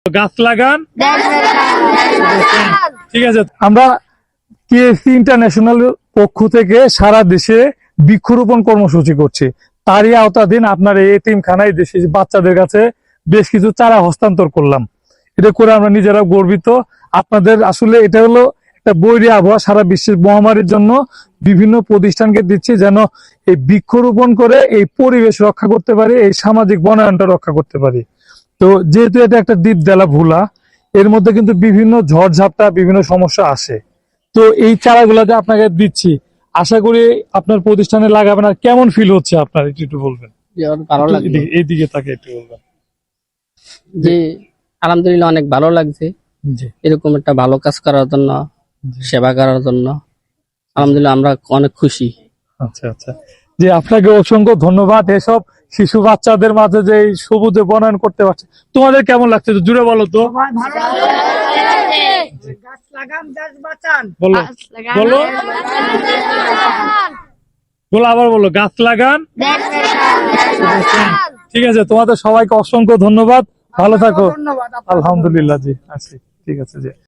গাছ লাগান। ঠিক আছে, আমরা কেএফসি ইন্টারন্যাশনাল পক্ষ থেকে সারা দেশে বৃক্ষরোপণ কর্মসূচি করছি। তারই আওতাধীন আপনার এই এতিমখানায় দেশে বাচ্চাদের কাছে বেশ কিছু চারা হস্তান্তর করলাম। এটা করে আমরা নিজেরা গর্বিত। আপনাদের আসলে এটা হলো একটা বৈরী আবহাওয়া, সারা বিশ্বের মহামারীর জন্য বিভিন্ন প্রতিষ্ঠানকে দিচ্ছি যেন এই বৃক্ষরোপণ করে এই পরিবেশ রক্ষা করতে পারি, এই সামাজিক বনায়নটা রক্ষা করতে পারি। তো যেহেতু এটা একটা দ্বীপদেলা ভুলা, এর মধ্যে কিন্তু বিভিন্ন ঝড়ঝাপটা বিভিন্ন সমস্যা আসে। তো এই চারাগুলা যে আপনাকে দিচ্ছি, আশা করি আপনার প্রতিষ্ঠানে লাগাবেন। আর কেমন ফিল হচ্ছে আপনার একটু বলবেন? ভালো লাগছে এইদিকে তাকে একটু বলবেন। যে আলহামদুলিল্লাহ অনেক ভালো লাগছে জি এরকম একটা ভালো কাজ করার জন্য, সেবা করার জন্য আলহামদুলিল্লাহ আমরা অনেক খুশি। আচ্ছা আচ্ছা, যে আপনাকে অসংখ্য ধন্যবাদ। এসব শিশু বাচ্চাদের মাঝে যে এই সবুজে বনায়ন করতে পারছে, তোমাদের কেমন লাগছে জুড়ে বলো তো। গাছ লাগান, দেশ বাঁচান। বলো বলো বলো, আবার বলো, গাছ লাগান। ঠিক আছে, তোমাদের সবাইকে অসংখ্য ধন্যবাদ। ভালো থাকো। ধন্যবাদ। আলহামদুলিল্লাহ জি, আছি। ঠিক আছে জি।